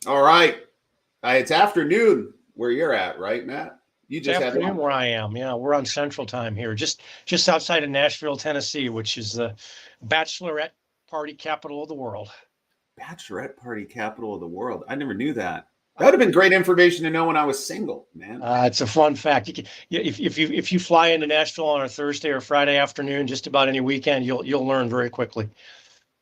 All right. It's afternoon where you're at, right, Matt? You It's just had afternoon lunch. where I am. Yeah, we're on Central Time here, just outside of Nashville, Tennessee, which is the bachelorette party capital of the world. Bachelorette party capital of the world. I never knew that. That would have been great information to know when I was single, man. It's a fun fact. If you fly into Nashville on a Thursday or Friday afternoon, just about any weekend, you'll learn very quickly.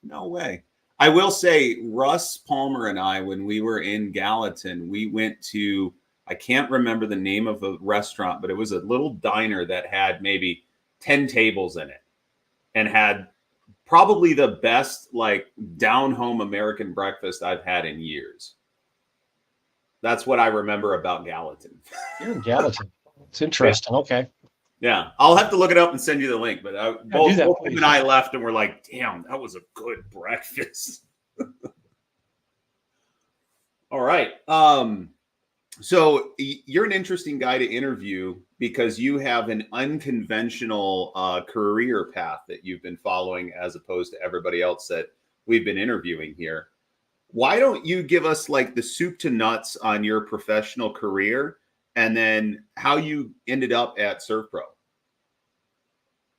No way. I will say, Russ Palmer and I, when we were in Gallatin, we went to, I can't remember the name of the restaurant, but it was a little diner that had maybe 10 tables in it and had probably the best, like, down home American breakfast I've had in years. That's what I remember about Gallatin. You're in Gallatin. It's Yeah. interesting. Okay. Yeah. I'll have to look it up and send you the link. But Yeah, do that, both him please. and I left and we're like, damn, that was a good breakfast. All right. So you're an interesting guy to interview because you have an unconventional career path that you've been following as opposed to everybody else that we've been interviewing here. Why don't you give us like the soup to nuts on your professional career and then how you ended up at ServPro?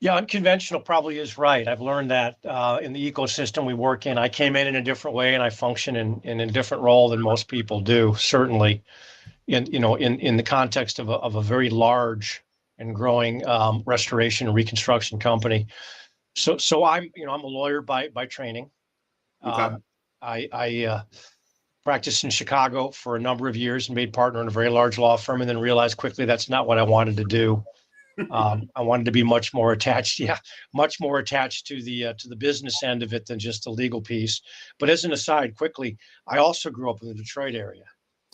Yeah, unconventional probably is right. I've learned that in the ecosystem we work in. I came in a different way, and I function in a different role than most people do. Certainly, in the context of a very large and growing restoration and reconstruction company. So I'm a lawyer by training. Okay. I practiced in Chicago for a number of years and made partner in a very large law firm, and then realized quickly that's not what I wanted to do. I wanted to be much more attached, much more attached to the business end of it than just the legal piece. But as an aside, quickly, I also grew up in the Detroit area.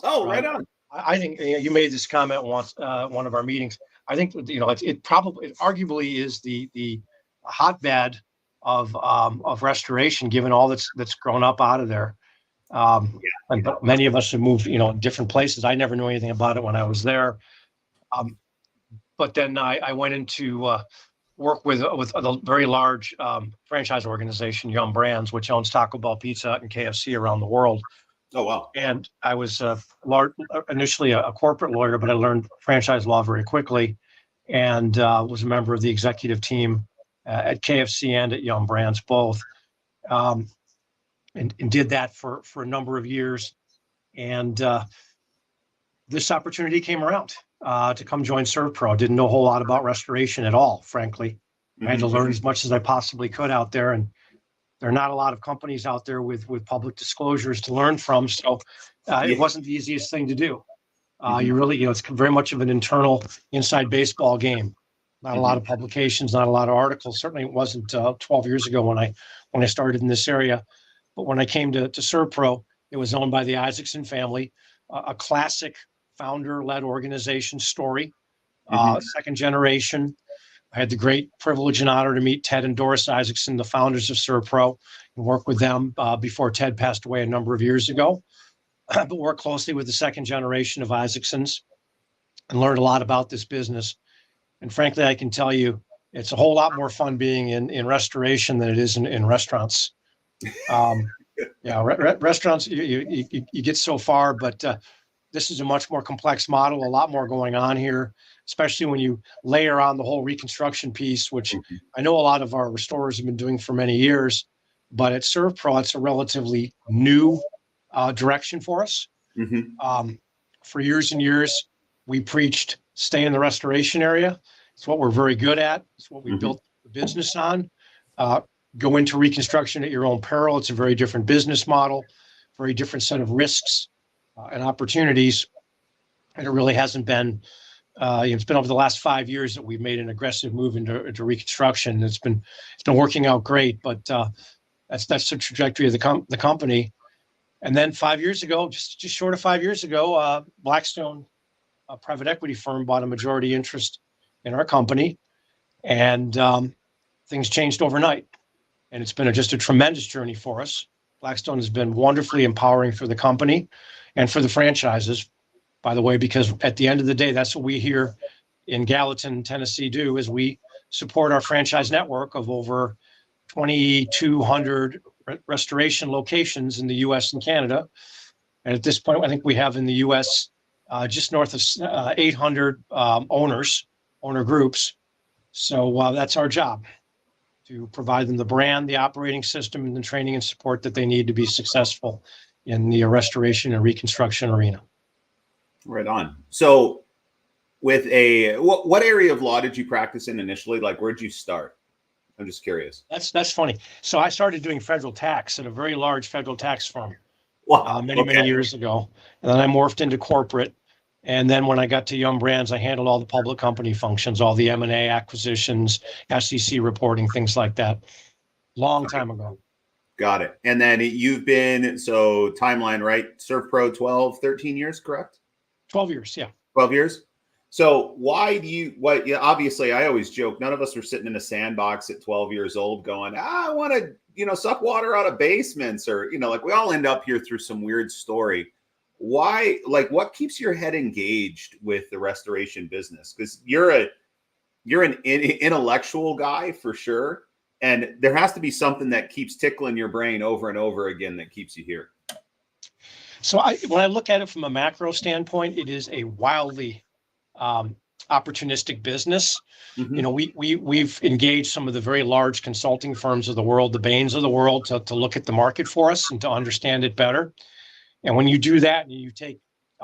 Oh, right Right. on. I think you made this comment once, one of our meetings. I think it arguably is the hotbed of restoration, given all that's grown up out of there. But many of us have moved, different places. I never knew anything about it when I was there. Um, but then I went into work with a very large franchise organization, Yum Brands, which owns Taco Bell, Pizza Hut, and KFC around the world. Oh, wow. And I was initially a corporate lawyer, but I learned franchise law very quickly, and was a member of the executive team at KFC and at Yum Brands both, um, and did that for a number of years. And this opportunity came around to come join ServPro. Didn't know a whole lot about restoration at all, frankly. I had to learn as much as I possibly could out there, and there are not a lot of companies out there with public disclosures to learn from. So it wasn't the easiest thing to do. You really, it's very much of an internal inside baseball game. Not a lot of publications, not a lot of articles. Certainly it wasn't 12 years ago when I started in this area. But when I came to ServPro, it was owned by the Isaacson family, a classic founder-led organization story, second generation. I had the great privilege and honor to meet Ted and Doris Isaacson, the founders of ServPro, and work with them before Ted passed away a number of years ago. But worked closely with the second generation of Isaacsons and learned a lot about this business. And frankly, I can tell you, it's a whole lot more fun being in restoration than it is in restaurants. Restaurants, you get so far, but this is a much more complex model, a lot more going on here, especially when you layer on the whole reconstruction piece, which I know a lot of our restorers have been doing for many years, but at ServPro, it's a relatively new direction for us. For years and years, we preached stay in the restoration area. It's what we're very good at. It's what we built the business on. Go into reconstruction at your own peril. It's a very different business model, very different set of risks and opportunities. And it really hasn't been, it's been over the last 5 years that we've made an aggressive move into reconstruction. It's been working out great, but that's the trajectory of the company. And then 5 years ago, just short of 5 years ago, Blackstone, a private equity firm, bought a majority interest in our company, and things changed overnight. And it's been just a tremendous journey for us. Blackstone has been wonderfully empowering for the company and for the franchises, by the way, because at the end of the day, that's what we here in Gallatin, Tennessee do, is we support our franchise network of over 2,200 restoration locations in the US and Canada. And at this point, I think we have in the U.S. Just north of 800 owner groups. So that's our job, to provide them the brand, the operating system, and the training and support that they need to be successful in the restoration and reconstruction arena. Right on. So with what area of law did you practice in initially? Like, where'd you start? I'm just curious. That's funny. So I started doing federal tax at a very large federal tax firm Wow. many years ago. And then I morphed into corporate. And then when I got to Yum Brands, I handled all the public company functions, all the M&A acquisitions, SEC reporting, things like that. Long time ago. Got it. And then you've been, so timeline, right? ServPro 12, 13 years, correct? 12 years, yeah. 12 years. So why do you, yeah, obviously I always joke, none of us were sitting in a sandbox at 12 years old going, I want to, suck water out of basements, or, like we all end up here through some weird story. Why, what keeps your head engaged with the restoration business? Because you're an intellectual guy for sure. And there has to be something that keeps tickling your brain over and over again that keeps you here. So when I look at it from a macro standpoint, it is a wildly opportunistic business. Mm-hmm. We've engaged some of the very large consulting firms of the world, the Bains of the world, to look at the market for us and to understand it better. And when you do that and you take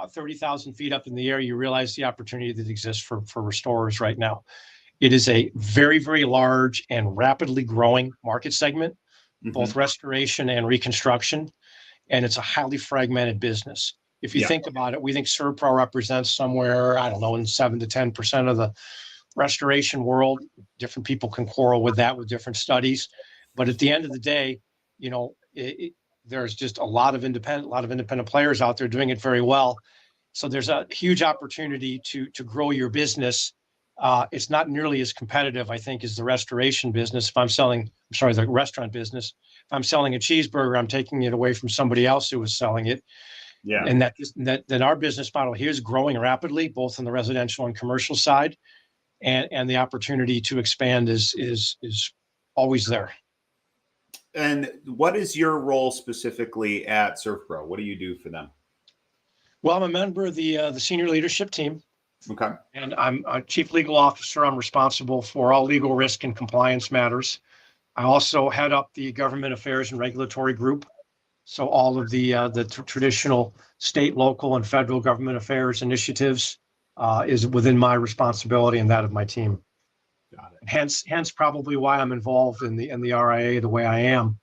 30,000 feet up in the air, you realize the opportunity that exists for restorers right now. It is a very, very large and rapidly growing market segment, mm-hmm. both restoration and reconstruction. And it's a highly fragmented business. If you think about it, we think ServPro represents somewhere, I don't know, in 7 to 10% of the restoration world. Different people can quarrel with that with different studies. But at the end of the day, there's just a lot of independent players out there doing it very well. So there's a huge opportunity to grow your business. It's not nearly as competitive, I think, as the restoration business. The restaurant business. If I'm selling a cheeseburger, I'm taking it away from somebody else who was selling it. Yeah. And that our business model here is growing rapidly, both on the residential and commercial side, and the opportunity to expand is always there. And what is your role specifically at ServPro? What do you do for them? Well, I'm a member of the senior leadership team. Okay. And I'm a chief legal officer. I'm responsible for all legal risk and compliance matters. I also head up the government affairs and regulatory group. So all of the traditional state, local, and federal government affairs initiatives is within my responsibility and that of my team. Got it. Hence probably why I'm involved in the RIA the way I am.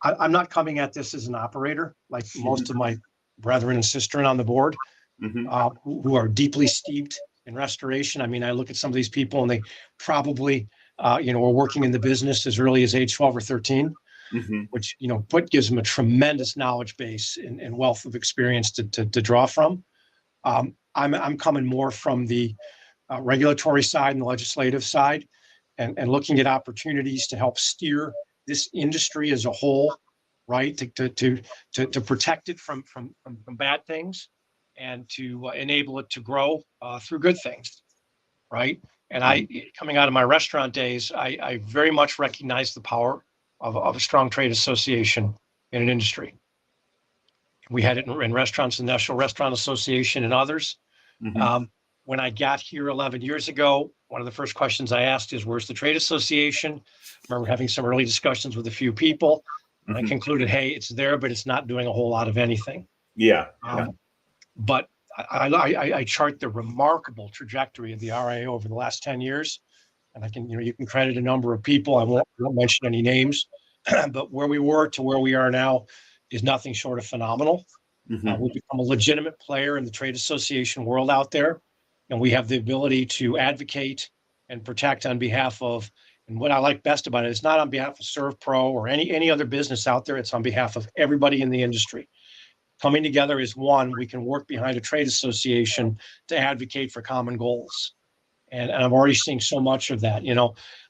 I'm not coming at this as an operator like most of my brethren and sisters on the board, mm-hmm. Who are deeply steeped in restoration. I mean, I look at some of these people and they probably, were working in the business as early as age 12 or 13, mm-hmm. which, gives them a tremendous knowledge base and wealth of experience to draw from. I'm coming more from the regulatory side and the legislative side and looking at opportunities to help steer this industry as a whole, right? To protect it from bad things and to enable it to grow through good things, right? And coming out of my restaurant days, I very much recognize the power of a strong trade association in an industry. We had it in restaurants, the National Restaurant Association and others. Mm-hmm. When I got here 11 years ago, one of the first questions I asked is, where's the trade association? I remember having some early discussions with a few people. And mm-hmm. I concluded, hey, it's there, but it's not doing a whole lot of anything. Yeah. But I chart the remarkable trajectory of the RIA over the last 10 years. And I can, you can credit a number of people. I won't mention any names, but where we were to where we are now is nothing short of phenomenal. Mm-hmm. We've become a legitimate player in the trade association world out there. And we have the ability to advocate and protect on behalf of, and what I like best about it is not on behalf of ServPro or any other business out there. It's on behalf of everybody in the industry. Coming together as one, we can work behind a trade association to advocate for common goals. And I'm already seeing so much of that.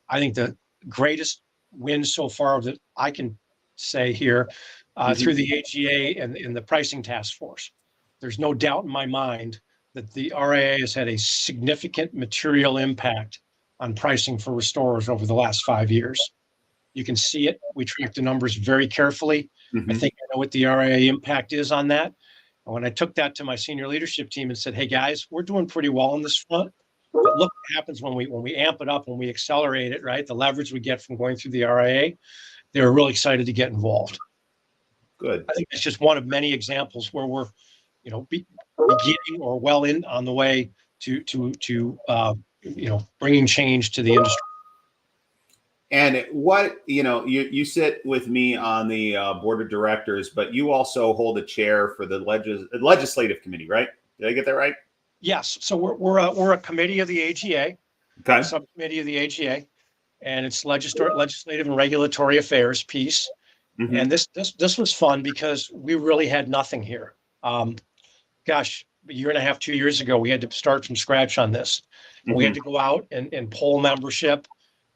I think the greatest win so far that I can say here mm-hmm. through the AGA and the pricing task force, there's no doubt in my mind that the RIA has had a significant material impact on pricing for restorers over the last 5 years. You can see it. We track the numbers very carefully. Mm-hmm. I think I know what the RIA impact is on that. And when I took that to my senior leadership team and said, "Hey guys, we're doing pretty well on this front, but look what happens when we amp it up, when we accelerate it, right? The leverage we get from going through the RIA." They were really excited to get involved. Good. I think it's just one of many examples where we're, beginning or well in on the way to bringing change to the industry. And what, you sit with me on the board of directors, but you also hold a chair for the legislative committee, right? Did I get that right? Yes. So we're a committee of the AGA, Okay. subcommittee of the AGA, and it's legislative and regulatory affairs piece. Mm-hmm. And this was fun because we really had nothing here. Gosh, a year and a half, 2 years ago, we had to start from scratch on this. Mm-hmm. We had to go out and poll membership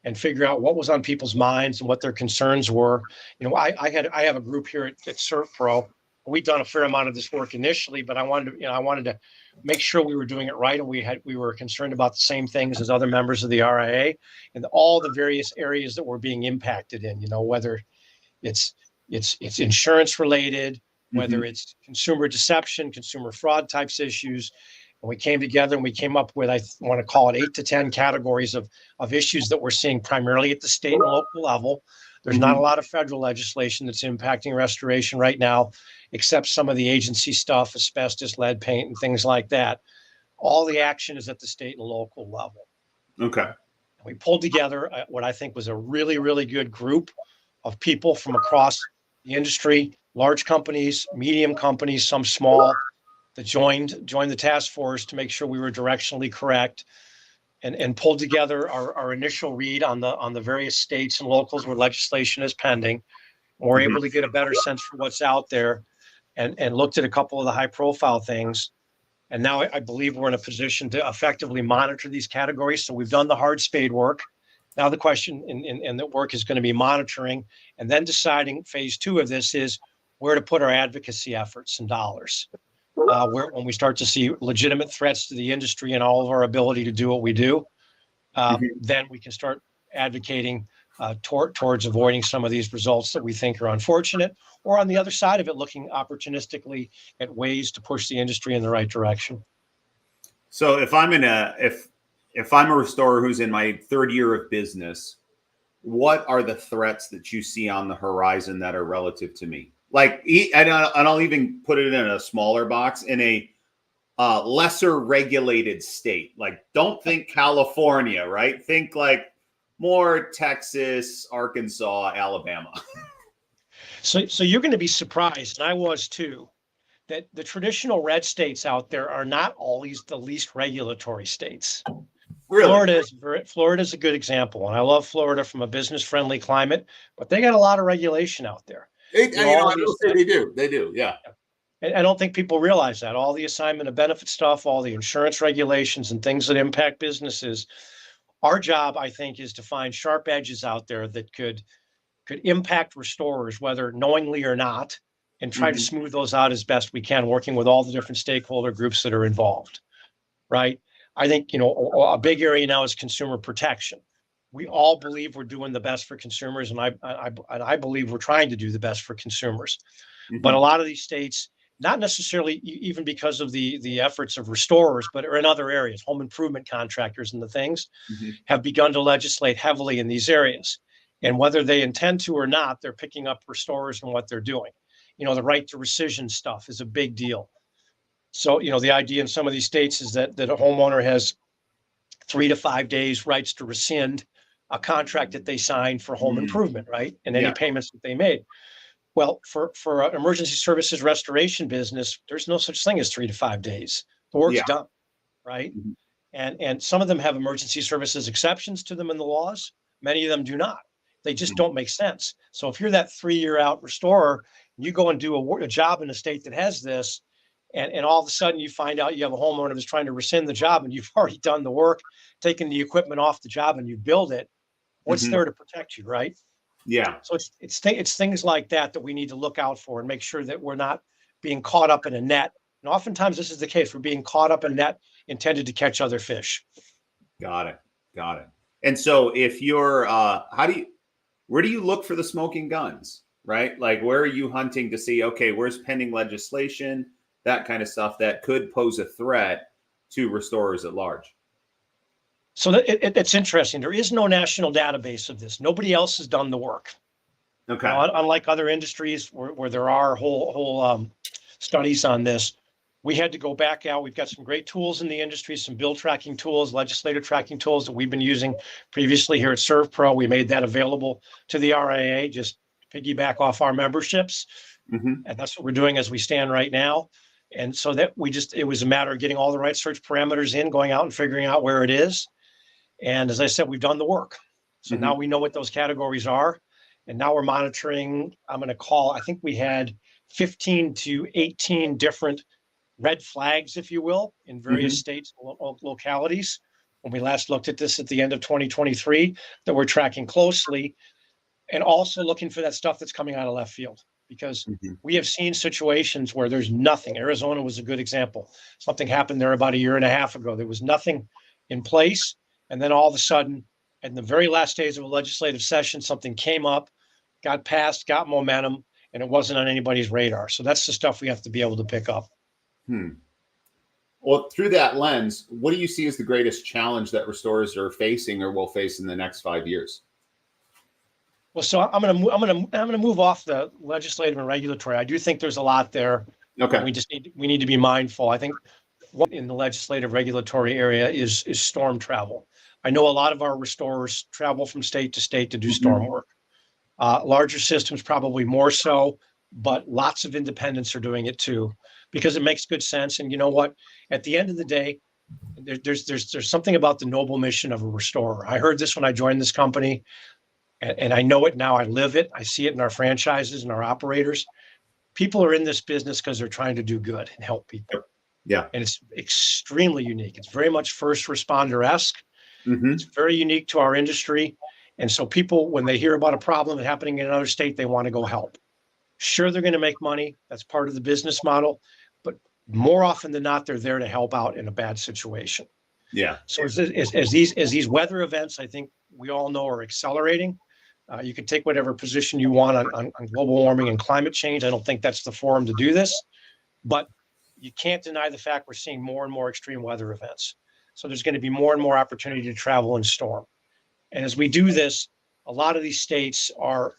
and figure out what was on people's minds and what their concerns were. I have a group here at CertPro. We've done a fair amount of this work initially, but I wanted to make sure we were doing it right, and we were concerned about the same things as other members of the RIA and all the various areas that were being impacted in. Whether it's insurance related, whether mm-hmm. it's consumer deception, consumer fraud types issues. And we came together and we came up with, I want to call it 8 to 10 categories of issues that we're seeing primarily at the state and local level. There's mm-hmm. not a lot of federal legislation that's impacting restoration right now, except some of the agency stuff, asbestos, lead paint, and things like that. All the action is at the state and local level. Okay. We pulled together what I think was a really, really good group of people from across the industry, large companies, medium companies, some small, that joined the task force to make sure we were directionally correct, and pulled together our initial read on the various states and locals where legislation is pending. And we're mm-hmm. able to get a better sense for what's out there, and looked at a couple of the high profile things. And now I believe we're in a position to effectively monitor these categories. So we've done the hard spade work. Now the question in the work is going to be monitoring, and then deciding phase 2 of this is where to put our advocacy efforts and dollars. When we start to see legitimate threats to the industry and all of our ability to do what we do, mm-hmm. then we can start advocating towards avoiding some of these results that we think are unfortunate, or on the other side of it, looking opportunistically at ways to push the industry in the right direction. So if I'm if I'm a restorer who's in my 3rd year of business, what are the threats that you see on the horizon that are relative to me? Like, and I'll even put it in a smaller box, in a lesser regulated state. Like, don't think California, right? Think like more Texas, Arkansas, Alabama. So you're going to be surprised, and I was too, that the traditional red states out there are not always the least regulatory states. Really? Florida's a good example, and I love Florida from a business-friendly climate, but they got a lot of regulation out there. I will say they do, yeah. And I don't think people realize that. All the assignment of benefit stuff, all the insurance regulations and things that impact businesses. Our job, I think, is to find sharp edges out there that could impact restorers, whether knowingly or not, and try mm-hmm. to smooth those out as best we can, working with all the different stakeholder groups that are involved, right? I think, a big area now is consumer protection. We all believe we're doing the best for consumers, and I believe we're trying to do the best for consumers. Mm-hmm. But a lot of these states, not necessarily even because of the efforts of restorers, but are in other areas, home improvement contractors and the things, mm-hmm. have begun to legislate heavily in these areas. And whether they intend to or not, they're picking up restorers and what they're doing. The right to rescission stuff is a big deal. So, the idea in some of these states is that a homeowner has 3 to 5 days rights to rescind a contract that they signed for home improvement, right? And any payments that they made. Well, for an emergency services restoration business, there's no such thing as 3 to 5 days. The work's done, right? Mm-hmm. And some of them have emergency services exceptions to them in the laws. Many of them do not. They just don't make sense. So if you're that 3-year out restorer, you go and do a job in a state that has this, and all of a sudden you find out you have a homeowner that's trying to rescind the job, and you've already done the work, taken the equipment off the job, and you build it. What's mm-hmm. there to protect you, right? Yeah. So it's things like that we need to look out for and make sure that we're not being caught up in a net. And oftentimes this is the case. We're being caught up in a net intended to catch other fish. Got it. And so if you're, where do you look for the smoking guns, right? Like, where are you hunting to see, okay, where's pending legislation? that kind of stuff that could pose a threat to restorers at large. So it's interesting. There is no national database of this. Nobody else has done the work. Okay. Unlike other industries where there are whole studies on this, we had to go back out. We've got some great tools in the industry, some bill tracking tools, legislative tracking tools that we've been using previously here at ServPro. We made that available to the RIA, just piggyback off our memberships. And that's what we're doing as we stand right now. And so that it was a matter of getting all the right search parameters in, going out and figuring out where it is. And as I said, we've done the work. So now we know what those categories are. And now we're monitoring, I think we had 15 to 18 different red flags, if you will, in various states and localities. When we last looked at this at the end of 2023, that we're tracking closely, and also looking for that stuff that's coming out of left field, because we have seen situations where there's nothing. Arizona was a good example. Something happened there about a year and a half ago. There was nothing in place. And then all of a sudden, in the very last days of a legislative session, something came up, got passed, got momentum, and it wasn't on anybody's radar. So that's the stuff we have to be able to pick up. Well, through that lens, what do you see as the greatest challenge that restorers are facing or will face in the next 5 years? Well, so I'm gonna move off the legislative and regulatory. I do think there's a lot there. Okay. We need to be mindful. I think what in the legislative regulatory area is storm travel. I know a lot of our restorers travel from state to state to do storm work. Larger systems probably more so, but lots of independents are doing it too, because it makes good sense. And you know what? At the end of the day, there's something about the noble mission of a restorer. I heard this when I joined this company, and I know it now. I live it. I see it in our franchises and our operators. People are in this business because they're trying to do good and help people. Yeah. And it's extremely unique. It's very much first responder-esque. It's very unique to our industry. And so people, when they hear about a problem happening in another state, they want to go help. Sure, they're going to make money. That's part of the business model. But more often than not, they're there to help out in a bad situation. Yeah. So as these weather events, I think we all know, are accelerating. You can take whatever position you want on global warming and climate change. I don't think that's the forum to do this. But you can't deny the fact we're seeing more and more extreme weather events. So there's going to be more and more opportunity to travel and storm. And as we do this, a lot of these states are,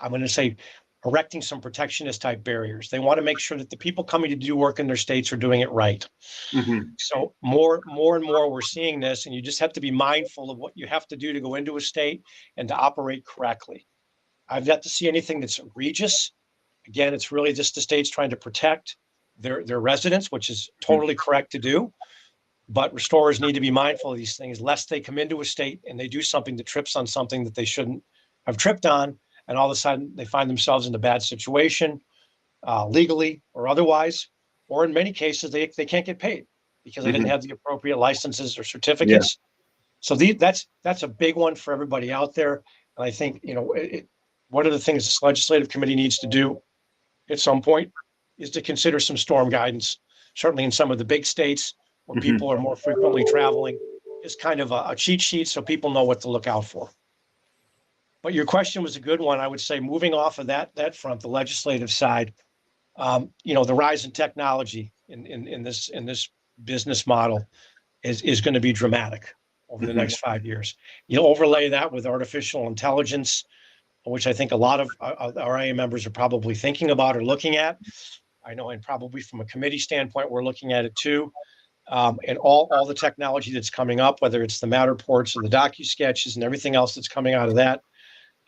I'm going to say, erecting some protectionist type barriers. They want to make sure that the people coming to do work in their states are doing it right. So more and more we're seeing this, and you just have to be mindful of what you have to do to go into a state and to operate correctly. I've yet to see anything that's egregious. Again, it's really just the states trying to protect their residents, which is totally correct to do. But restorers need to be mindful of these things, lest they come into a state and they do something that trips on something that they shouldn't have tripped on. And all of a sudden they find themselves in a bad situation, legally or otherwise, or in many cases, they can't get paid because they didn't have the appropriate licenses or certificates. So that's a big one for everybody out there. And I think, one of the things this legislative committee needs to do at some point is to consider some storm guidance, certainly in some of the big states where people are more frequently traveling, is kind of a cheat sheet so people know what to look out for. But your question was a good one. I would say, moving off of that front, the legislative side, the rise in technology in this business model is going to be dramatic over the next 5 years. You overlay that with artificial intelligence, which I think a lot of our RIA members are probably thinking about or looking at. I know, and probably from a committee standpoint, we're looking at it too. And all the technology that's coming up, whether it's the Matterports or the docu-sketches and everything else that's coming out of that,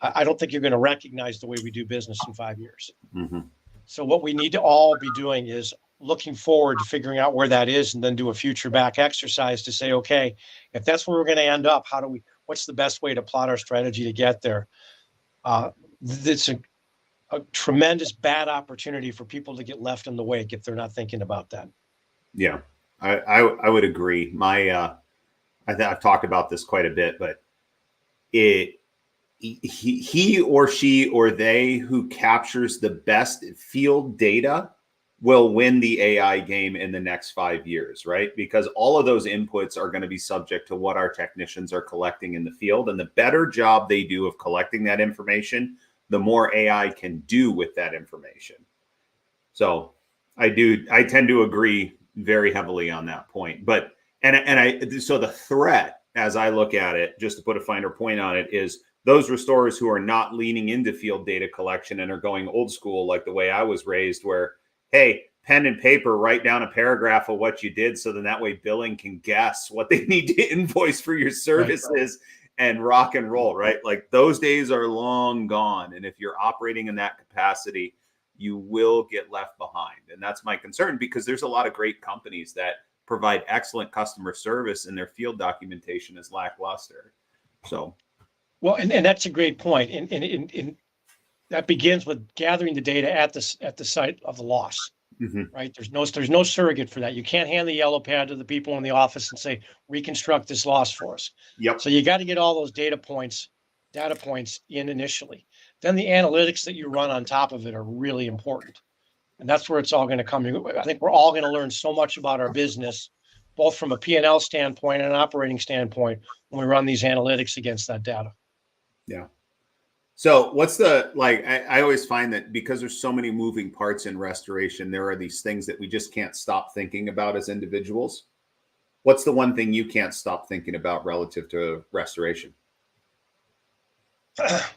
I don't think you're going to recognize the way we do business in 5 years. So what we need to all be doing is looking forward to figuring out where that is, and then do a future back exercise to say, okay, if that's where we're going to end up, what's the best way to plot our strategy to get there? It's a tremendous bad opportunity for people to get left in the wake if they're not thinking about that. Yeah, I would agree. I've talked about this quite a bit, but he or she or they who captures the best field data will win the AI game in the next 5 years, right? Because all of those inputs are going to be subject to what our technicians are collecting in the field. And the better job they do of collecting that information, the more AI can do with that information. So I do. I tend to agree very heavily on that point. But so the threat, as I look at it, just to put a finer point on it, is those restorers who are not leaning into field data collection and are going old school, like the way I was raised, where, hey, pen and paper, write down a paragraph of what you did, so then that way billing can guess what they need to invoice for your services. Right. And rock and roll, right? Like those days are long gone. And if you're operating in that capacity, you will get left behind. And that's my concern, because there's a lot of great companies that provide excellent customer service and their field documentation is lackluster. So, well, and that's a great point. And that begins with gathering the data at the site of the loss. Mm-hmm. Right. There's no surrogate for that. You can't hand the yellow pad to the people in the office and say, reconstruct this loss for us. Yep. So you got to get all those data points in initially. Then the analytics that you run on top of it are really important. And that's where it's all going to come. I think we're all going to learn so much about our business, both from a P&L standpoint and an operating standpoint, when we run these analytics against that data. Yeah. So what's I always find that because there's so many moving parts in restoration, there are these things that we just can't stop thinking about as individuals. What's the one thing you can't stop thinking about relative to restoration?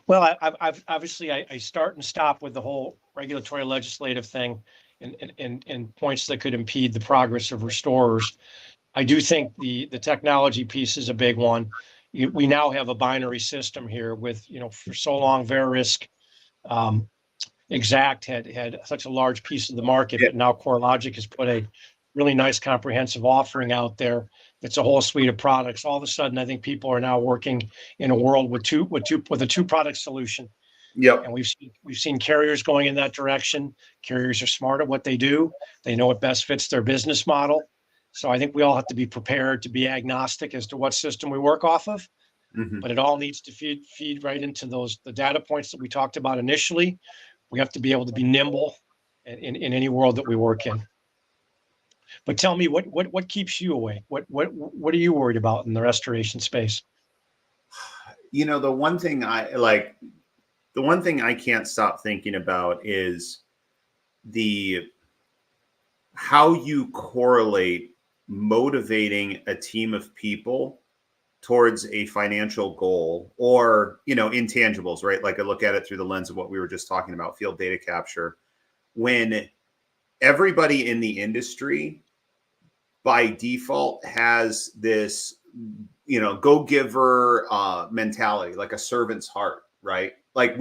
Well, I've obviously I start and stop with the whole regulatory legislative thing and points that could impede the progress of restorers. I do think the technology piece is a big one. We now have a binary system here with, for so long, Verisk, Exact had such a large piece of the market, but now CoreLogic has put a really nice comprehensive offering out there. It's a whole suite of products. All of a sudden, I think people are now working in a world with a two product solution. Yep. And we've seen carriers going in that direction. Carriers are smart at what they do. They know what best fits their business model. So I think we all have to be prepared to be agnostic as to what system we work off of. Mm-hmm. But it all needs to feed right into the data points that we talked about initially. We have to be able to be nimble in any world that we work in. But tell me, what keeps you awake? What are you worried about in the restoration space? The one thing I can't stop thinking about is how you correlate motivating a team of people towards a financial goal or, intangibles, right? Like I look at it through the lens of what we were just talking about, field data capture, when everybody in the industry by default has this, go-giver mentality, like a servant's heart, right? Like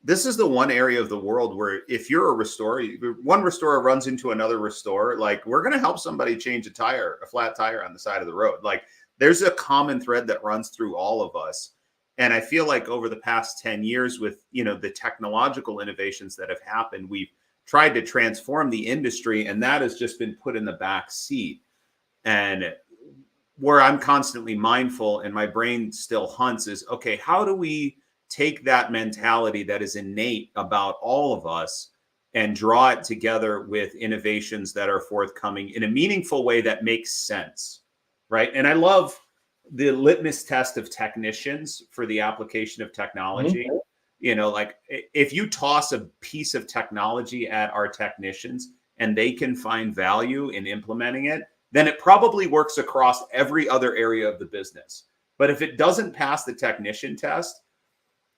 this is the one area of the world where if you're a restorer, one restorer runs into another restorer, like we're going to help somebody change a flat tire on the side of the road. Like there's a common thread that runs through all of us. And I feel like over the past 10 years with, the technological innovations that have happened, we've tried to transform the industry, and that has just been put in the back seat. And where I'm constantly mindful and my brain still hunts is, okay, how do we take that mentality that is innate about all of us and draw it together with innovations that are forthcoming in a meaningful way that makes sense, right? And I love the litmus test of technicians for the application of technology. Mm-hmm. Like if you toss a piece of technology at our technicians and they can find value in implementing it, then it probably works across every other area of the business. But if it doesn't pass the technician test,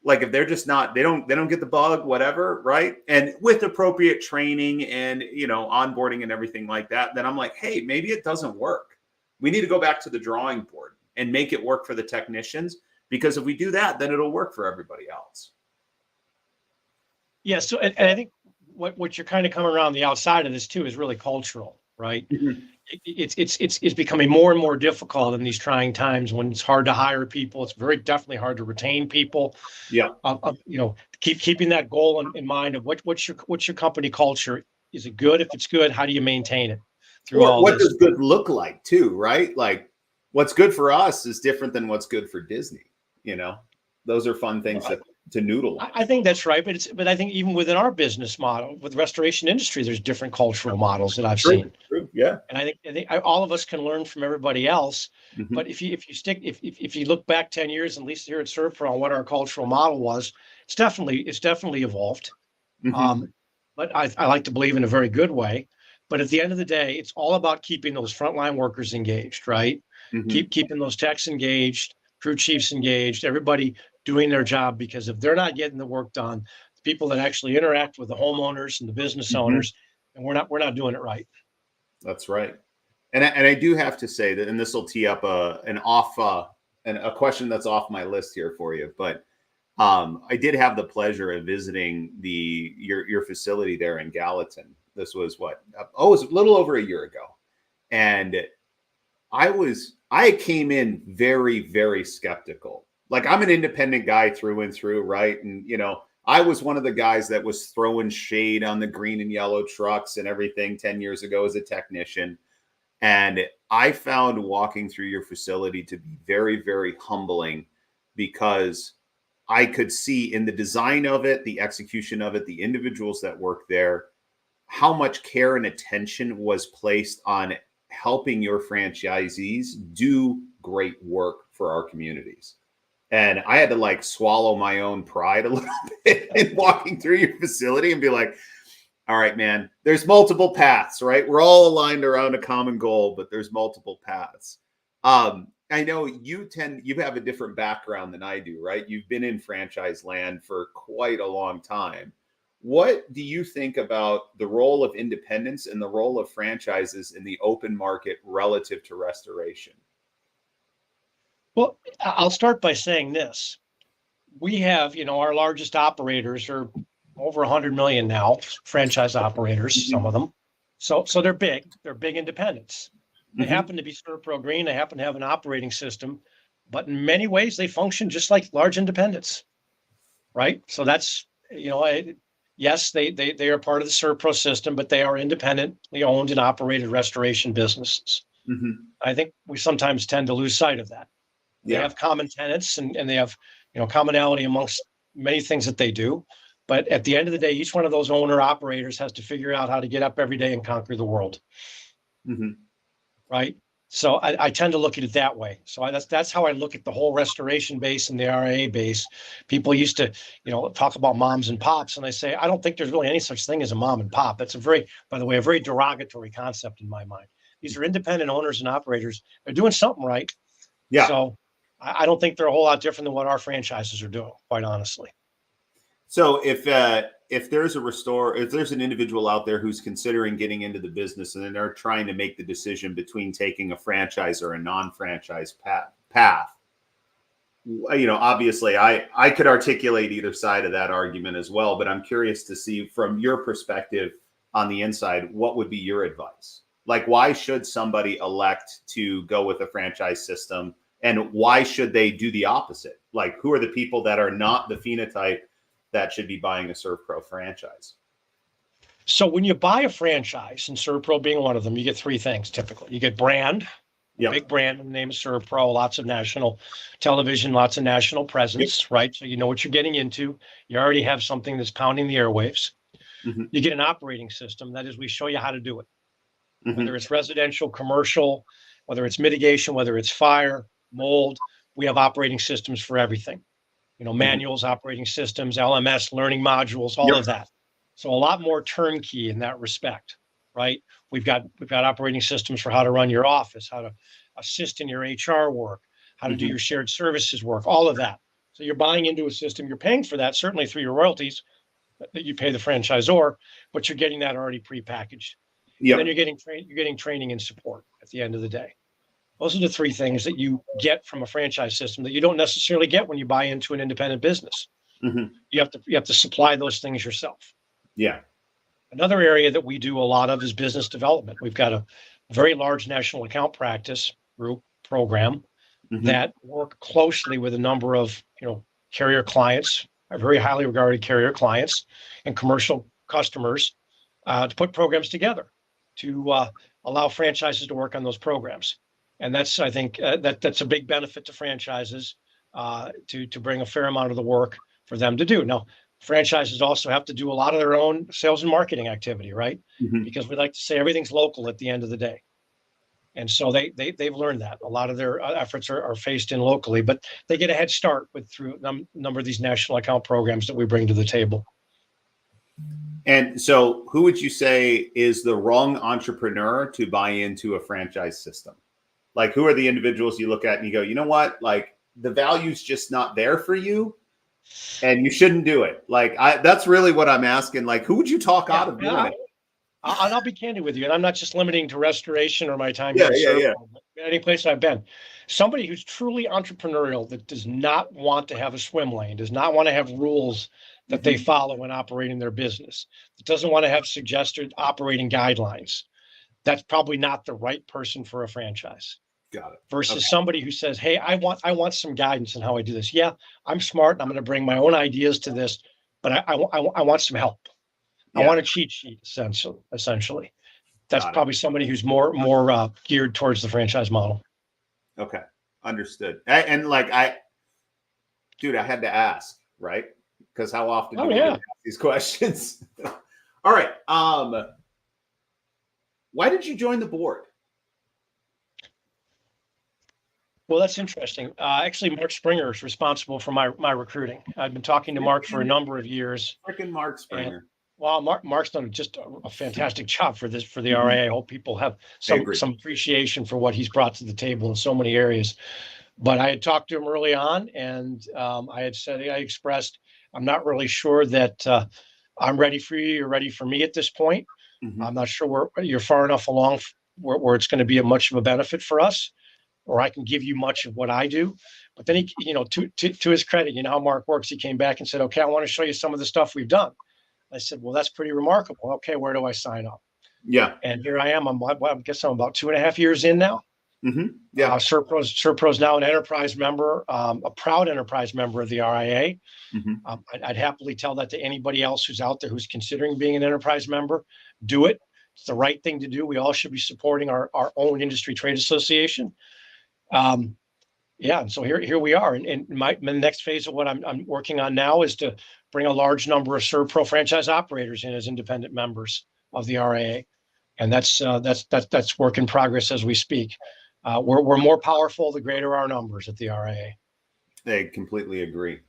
like if they're just not, they don't get the bug, whatever, right? And with appropriate training and, onboarding and everything like that, then I'm like, hey, maybe it doesn't work. We need to go back to the drawing board and make it work for the technicians, because if we do that, then it'll work for everybody else. Yeah. So, and I think what you're kind of coming around the outside of this too is really cultural, right? Mm-hmm. It's becoming more and more difficult in these trying times when it's hard to hire people. It's very definitely hard to retain people. Yeah. Keeping that goal in mind of what's your company culture? Is it good? If it's good, how do you maintain it through all this? What does good look like too, right? Like what's good for us is different than what's good for Disney. Those are fun things to noodle on. I think that's right, but I think even within our business model, with the restoration industry, there's different cultural models that I've seen. True, yeah. And I think all of us can learn from everybody else. Mm-hmm. But if you look back 10 years, at least here at Servpro, on what our cultural model was, it's definitely evolved. Mm-hmm. but I like to believe in a very good way. But at the end of the day, it's all about keeping those frontline workers engaged, right? Hmm. Keeping those techs engaged, crew chiefs engaged, everybody doing their job, because if they're not getting the work done, the people that actually interact with the homeowners and the business Hmm. owners, and we're not doing it right. That's right. And I do have to say that, and this will tee up a question that's off my list here for you, but I did have the pleasure of visiting your facility there in Gallatin. This was what? Oh, it was a little over a year ago, and I came in very, very skeptical. Like, I'm an independent guy through and through, right? And I was one of the guys that was throwing shade on the green and yellow trucks and everything 10 years ago as a technician. And I found walking through your facility to be very, very humbling, because I could see in the design of it, the execution of it, the individuals that work there, how much care and attention was placed on helping your franchisees do great work for our communities. And I had to like swallow my own pride a little bit in walking through your facility and be like, all right, man, there's multiple paths, right? We're all aligned around a common goal, but there's multiple paths. I know you have a different background than I do, right? You've been in franchise land for quite a long time. What do you think about the role of independence and the role of franchises in the open market relative to restoration? Well, I'll start by saying this. We have, our largest operators are over 100 million now, franchise operators, some Hmm. of them. So they're big. They're big independents. They Hmm. happen to be Servpro Green. They happen to have an operating system, but in many ways they function just like large independents, right? So that's, yes, they are part of the Servpro system, but they are independently owned and operated restoration businesses. Hmm. I think we sometimes tend to lose sight of that. They Yeah. have common tenets, and they have, commonality amongst many things that they do. But at the end of the day, each one of those owner operators has to figure out how to get up every day and conquer the world, Hmm. right? So I tend to look at it that way. So that's how I look at the whole restoration base and the RA base. People used to, talk about moms and pops, and I say I don't think there's really any such thing as a mom and pop. That's by the way, a very derogatory concept in my mind. These are independent owners and operators. They're doing something right. Yeah. So I don't think they're a whole lot different than what our franchises are doing, quite honestly. So if there's an individual out there who's considering getting into the business and then they're trying to make the decision between taking a franchise or a non-franchise path, obviously I could articulate either side of that argument as well, but I'm curious to see from your perspective on the inside, what would be your advice? Like, why should somebody elect to go with a franchise system, and why should they do the opposite? Like, who are the people that are not the phenotype that should be buying a Servpro franchise? So when you buy a franchise, and Servpro being one of them, you get three things typically. You get brand, a Yep. big brand, the name is Servpro, lots of national television, lots of national Yep. presence, right? So you know what you're getting into. You already have something that's pounding the airwaves. Hmm. You get an operating system. That is, we show you how to do it, whether Hmm. it's residential, commercial, whether it's mitigation, whether it's fire, mold. We have operating systems for everything. Hmm. Manuals, operating systems, LMS, learning modules, all Yep. of that. So a lot more turnkey in that respect, right? We've got operating systems for how to run your office, how to assist in your HR work, how to do Hmm. your shared services work, all of that. So you're buying into a system, you're paying for that, certainly through your royalties that you pay the franchisor, but you're getting that already prepackaged. And then Yep. you're getting training and support at the end of the day. Those are the three things that you get from a franchise system that you don't necessarily get when you buy into an independent business. Hmm. You have to supply those things yourself. Yeah. Another area that we do a lot of is business development. We've got a very large national account practice group program Hmm. that work closely with a number of carrier clients, very highly regarded carrier clients, and commercial customers to put programs together to allow franchises to work on those programs. And that's, I think, that's a big benefit to franchises to bring a fair amount of the work for them to do. Now, franchises also have to do a lot of their own sales and marketing activity, right? Hmm. Because we like to say everything's local at the end of the day. And so they've learned that a lot of their efforts are faced in locally, but they get a head start through a number of these national account programs that we bring to the table. And so who would you say is the wrong entrepreneur to buy into a franchise system? Like, who are the individuals you look at and you go, you know what? Like, the value's just not there for you and you shouldn't do it. Like, that's really what I'm asking. Like, who would you talk out of doing it? I'll be candid with you, and I'm not just limiting to restoration or my time Yeah, here yeah, at Servo, any place I've been. Somebody who's truly entrepreneurial that does not want to have a swim lane, does not want to have rules that they follow when operating their business, that doesn't want to have suggested operating guidelines. That's probably not the right person for a franchise. Got it. Versus somebody who says, "Hey, I want some guidance on how I do this. Yeah, I'm smart and I'm going to bring my own ideas to this, but I want some help. I want a cheat sheet, essentially. That's probably somebody who's more geared towards the franchise model." Okay, understood. And like dude, I had to ask, right? Because how often do we get these questions? All right. Why did you join the board? Well, that's interesting. Actually, Mark Springer is responsible for my recruiting. I've been talking to Mark for a number of years. Freaking Mark Springer. Well, Mark's done just a fantastic job for the RIA. I hope people have some appreciation for what he's brought to the table in so many areas. But I had talked to him early on, and I expressed, I'm not really sure that I'm ready for you. You're ready for me at this point. I'm not sure you're far enough along where it's going to be much of a benefit for us, or I can give you much of what I do. But then he, to his credit, you know how Mark works. He came back and said, "Okay, I want to show you some of the stuff we've done." I said, "Well, that's pretty remarkable. Okay, where do I sign up?" Yeah. And here I am. I guess I'm about 2.5 years in now. Yeah. Serpro's now an enterprise member, a proud enterprise member of the RIA. I'd happily tell that to anybody else who's out there who's considering being an enterprise member. Do it. It's the right thing to do. We all should be supporting our own industry trade association. And so here we are. And my next phase of what I'm working on now is to bring a large number of Serpro franchise operators in as independent members of the RIA. And that's work in progress as we speak. We're more powerful the greater our numbers at the RIA. I completely agree.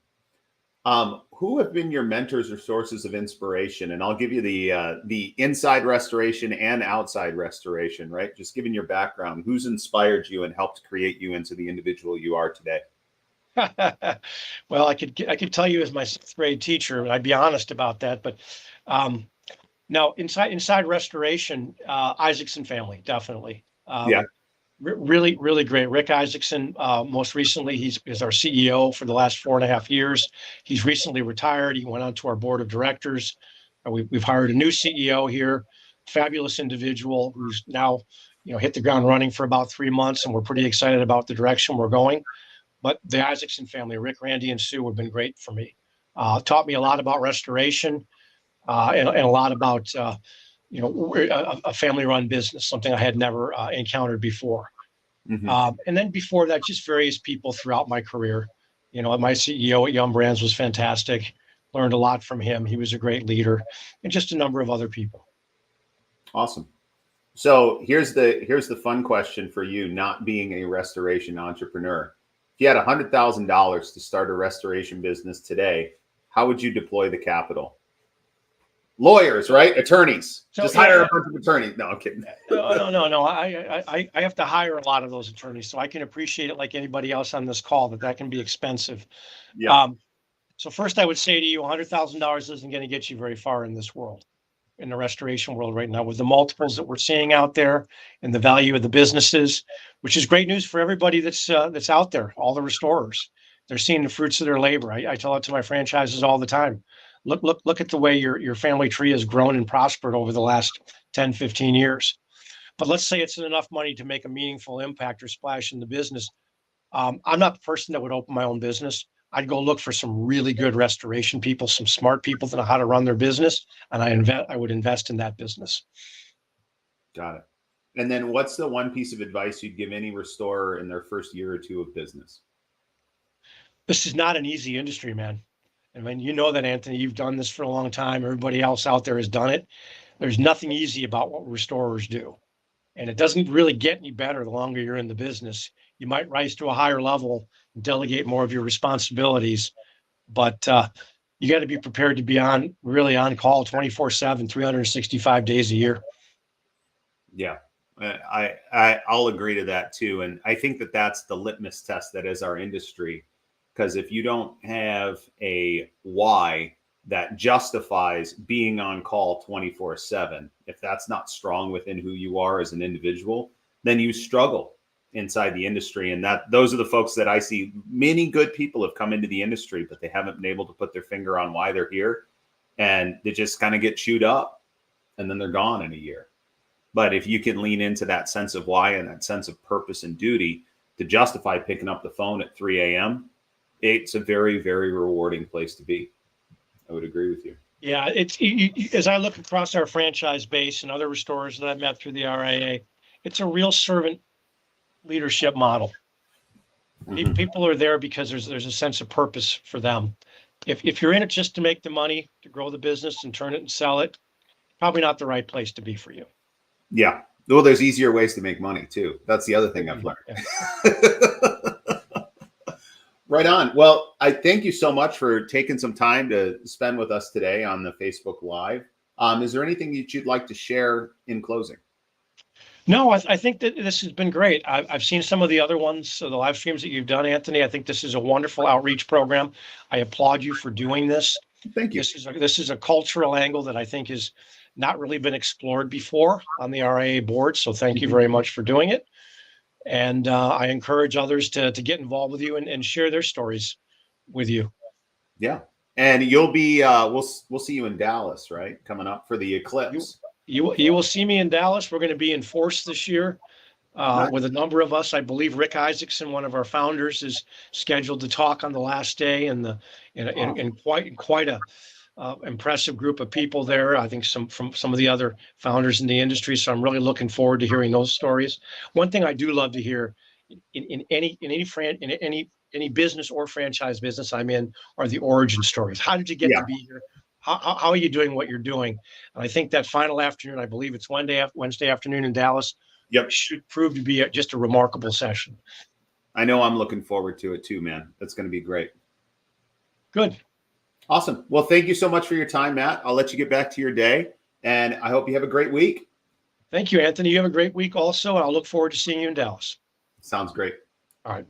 Who have been your mentors or sources of inspiration? And I'll give you the inside restoration and outside restoration, right? Just given your background, who's inspired you and helped create you into the individual you are today? Well, I could tell you as my 6th grade teacher, and I'd be honest about that. But now inside restoration, Isaacson family, definitely. Really, really great. Rick Isaacson, most recently, he's our CEO for the last 4.5 years. He's recently retired. He went on to our board of directors. We've hired a new CEO here, fabulous individual who's now, hit the ground running for about 3 months, and we're pretty excited about the direction we're going. But the Isaacson family, Rick, Randy, and Sue, have been great for me. Taught me a lot about restoration and a lot about a family-run business, something I had never encountered before. And then before that, just various people throughout my career. My CEO at Yum Brands was fantastic. Learned a lot from him. He was a great leader, and just a number of other people. Awesome. So here's the fun question for you, not being a restoration entrepreneur. If you had $100,000 to start a restoration business today, how would you deploy the capital? Lawyers, right? Attorneys. Just hire a bunch of attorneys. No, I'm kidding. No. I have to hire a lot of those attorneys, so I can appreciate it like anybody else on this call that can be expensive. Yeah. So first, I would say to you, $100,000 isn't going to get you very far in this world, in the restoration world right now, with the multiples that we're seeing out there and the value of the businesses, which is great news for everybody that's out there. All the restorers, they're seeing the fruits of their labor. I tell it to my franchises all the time. Look at the way your family tree has grown and prospered over the last 10, 15 years. But let's say it's enough money to make a meaningful impact or splash in the business. I'm not the person that would open my own business. I'd go look for some really good restoration people, some smart people that know how to run their business, and I would invest in that business. Got it. And then what's the one piece of advice you'd give any restorer in their first year or two of business? This is not an easy industry, man. I mean, you know that, Anthony. You've done this for a long time. Everybody else out there has done it. There's nothing easy about what restorers do. And it doesn't really get any better the longer you're in the business. You might rise to a higher level and delegate more of your responsibilities. But you got to be prepared to be really on call 24/7, 365 days a year. Yeah, I'll agree to that too, and I think that that's the litmus test that is our industry. Because if you don't have a why that justifies being on call 24/7, if that's not strong within who you are as an individual, then you struggle inside the industry. And that those are the folks that I see. Many good people have come into the industry, but they haven't been able to put their finger on why they're here, and they just kind of get chewed up, and then they're gone in a year. But if you can lean into that sense of why and that sense of purpose and duty to justify picking up the phone at 3 a.m., it's a very, very rewarding place to be. I would agree with you. Yeah, as I look across our franchise base and other restorers that I've met through the RIA, it's a real servant leadership model. Mhm. People are there because there's a sense of purpose for them. If you're in it just to make the money, to grow the business and turn it and sell it, probably not the right place to be for you. Yeah. Well, there's easier ways to make money too. That's the other thing I've learned. Yeah. Right on. Well, I thank you so much for taking some time to spend with us today on the Facebook Live. Is there anything that you'd like to share in closing? No, I think that this has been great. I've seen some of the other ones, so the live streams that you've done, Anthony. I think this is a wonderful outreach program. I applaud you for doing this. Thank you. This is a cultural angle that I think has not really been explored before on the RIA board. So thank you very much for doing it. And I encourage others to get involved with you and share their stories with you. Yeah. And you'll be we'll see you in Dallas, right? Coming up for the eclipse. You will see me in Dallas. We're going to be in force this year Nice. with a number of us. I believe Rick Isaacson, one of our founders, is scheduled to talk on the last day, and quite a impressive group of people there. I think from some of the other founders in the industry. So I'm really looking forward to hearing those stories. One thing I do love to hear in any business or franchise business I'm in are the origin stories. How did you get Yeah. to be here? How are you doing what you're doing? And I think that final afternoon, I believe it's Wednesday afternoon in Dallas, Yep. should prove to be just a remarkable session. I know I'm looking forward to it too, man. That's going to be great. Good. Awesome. Well, thank you so much for your time, Matt. I'll let you get back to your day, and I hope you have a great week. Thank you, Anthony. You have a great week also, and I'll look forward to seeing you in Dallas. Sounds great. All right.